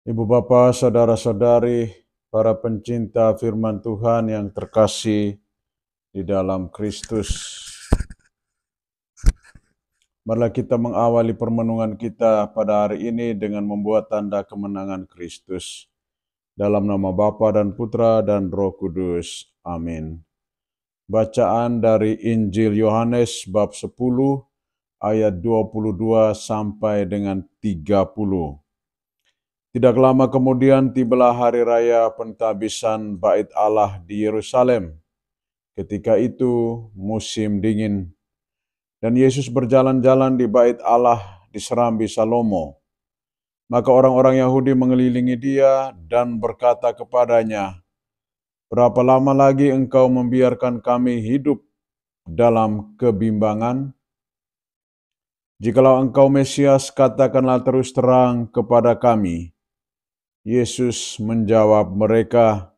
Ibu bapa, saudara-saudari, para pencinta firman Tuhan yang terkasih di dalam Kristus. Marilah kita mengawali permenungan kita pada hari ini dengan membuat tanda kemenangan Kristus. Dalam nama Bapa dan Putra dan Roh Kudus. Amin. Bacaan dari Injil Yohanes bab 10 ayat 22 sampai dengan 30. Tidak lama kemudian tibalah hari raya pentabisan Bait Allah di Yerusalem. Ketika itu musim dingin, dan Yesus berjalan-jalan di Bait Allah di Serambi Salomo. Maka orang-orang Yahudi mengelilingi dia dan berkata kepadanya, "Berapa lama lagi engkau membiarkan kami hidup dalam kebimbangan? Jikalau engkau Mesias, katakanlah terus terang kepada kami." Yesus menjawab mereka,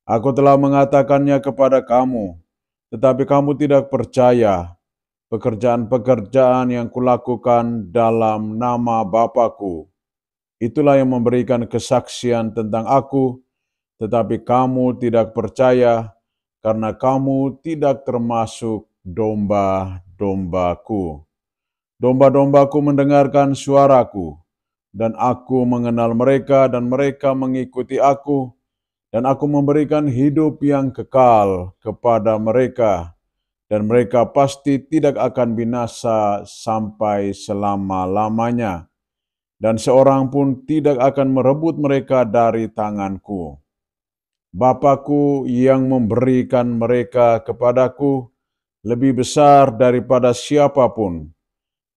"Aku telah mengatakannya kepada kamu, tetapi kamu tidak percaya. Pekerjaan-pekerjaan yang kulakukan dalam nama Bapa-Ku, itulah yang memberikan kesaksian tentang Aku, tetapi kamu tidak percaya karena kamu tidak termasuk domba-dombaku. Domba-dombaku mendengarkan suaraku, dan Aku mengenal mereka dan mereka mengikuti Aku. Dan Aku memberikan hidup yang kekal kepada mereka, dan mereka pasti tidak akan binasa sampai selama-lamanya, dan seorang pun tidak akan merebut mereka dari tanganku. Bapa-Ku yang memberikan mereka kepadaku lebih besar daripada siapapun,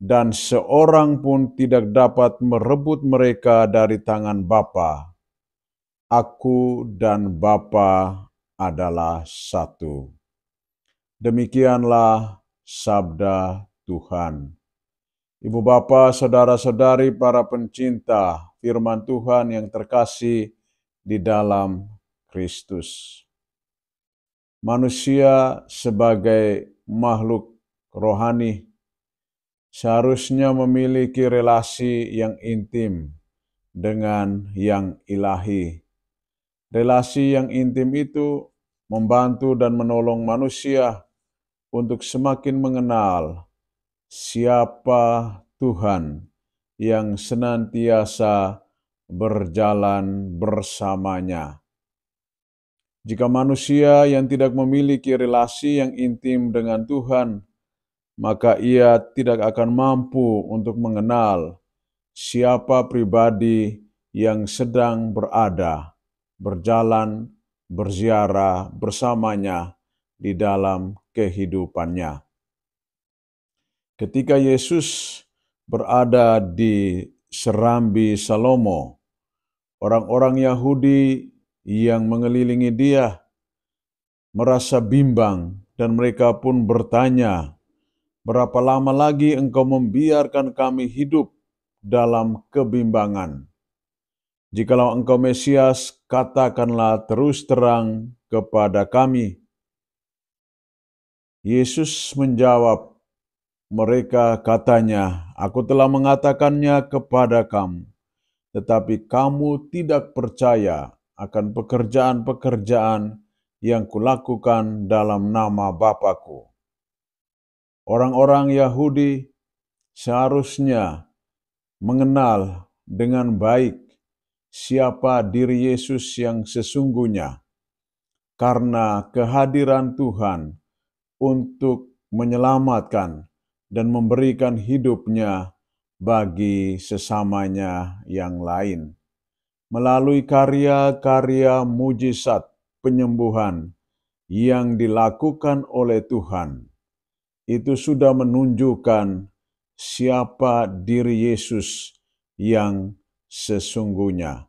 dan seorang pun tidak dapat merebut mereka dari tangan Bapa. Aku dan Bapa adalah satu." Demikianlah sabda Tuhan. Ibu bapa, saudara-saudari, para pencinta firman Tuhan yang terkasih di dalam Kristus. Manusia sebagai makhluk rohani seharusnya memiliki relasi yang intim dengan yang ilahi. Relasi yang intim itu membantu dan menolong manusia untuk semakin mengenal siapa Tuhan yang senantiasa berjalan bersamanya. Jika manusia yang tidak memiliki relasi yang intim dengan Tuhan, maka ia tidak akan mampu untuk mengenal siapa pribadi yang sedang berjalan, berziarah bersamanya di dalam kehidupannya. Ketika Yesus berada di Serambi Salomo, orang-orang Yahudi yang mengelilingi dia merasa bimbang dan mereka pun bertanya, "Berapa lama lagi engkau membiarkan kami hidup dalam kebimbangan? Jikalau engkau Mesias, katakanlah terus terang kepada kami." Yesus menjawab mereka, katanya, "Aku telah mengatakannya kepada kamu, tetapi kamu tidak percaya akan pekerjaan-pekerjaan yang kulakukan dalam nama Bapa-Ku." Orang-orang Yahudi seharusnya mengenal dengan baik siapa diri Yesus yang sesungguhnya, karena kehadiran Tuhan untuk menyelamatkan dan memberikan hidupnya bagi sesamanya yang lain. Melalui karya-karya mujizat penyembuhan yang dilakukan oleh Tuhan, itu sudah menunjukkan siapa diri Yesus yang sesungguhnya.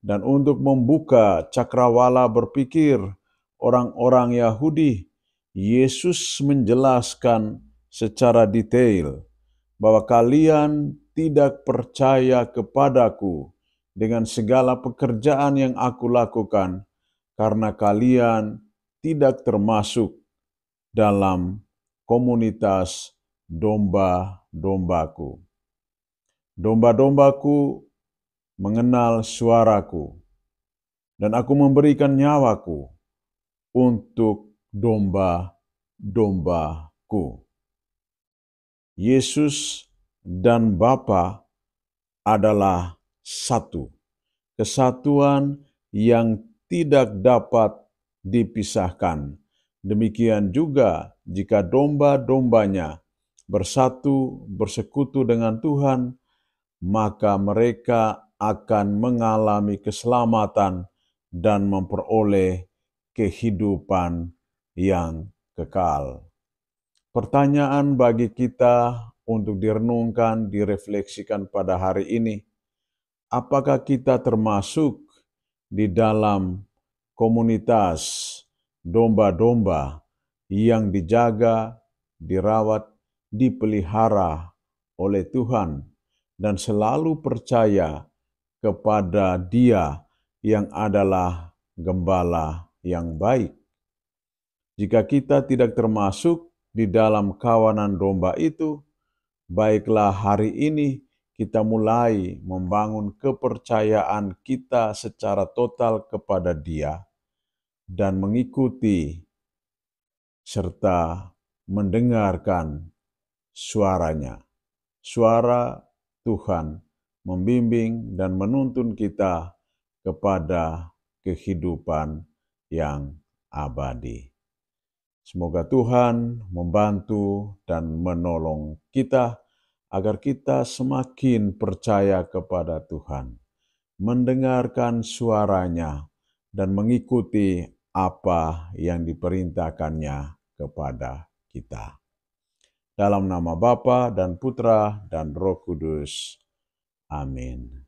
Dan untuk membuka cakrawala berpikir orang-orang Yahudi, Yesus menjelaskan secara detail bahwa kalian tidak percaya kepadaku dengan segala pekerjaan yang aku lakukan karena kalian tidak termasuk dalam komunitas domba-dombaku. Domba-dombaku mengenal suaraku, dan aku memberikan nyawaku untuk domba-dombaku. Yesus dan Bapa adalah satu, kesatuan yang tidak dapat dipisahkan. Demikian juga jika domba-dombanya bersekutu dengan Tuhan, maka mereka akan mengalami keselamatan dan memperoleh kehidupan yang kekal. Pertanyaan bagi kita untuk direnungkan, direfleksikan pada hari ini, apakah kita termasuk di dalam komunitas domba-domba yang dijaga, dirawat, dipelihara oleh Tuhan, dan selalu percaya kepada Dia yang adalah gembala yang baik? Jika kita tidak termasuk di dalam kawanan domba itu, baiklah hari ini kita mulai membangun kepercayaan kita secara total kepada Dia dan mengikuti serta mendengarkan suaranya. Suara Tuhan membimbing dan menuntun kita kepada kehidupan yang abadi. Semoga Tuhan membantu dan menolong kita agar kita semakin percaya kepada Tuhan, mendengarkan suaranya, dan mengikuti apa yang diperintahkannya kepada kita. Dalam nama Bapa dan Putra dan Roh Kudus. Amin.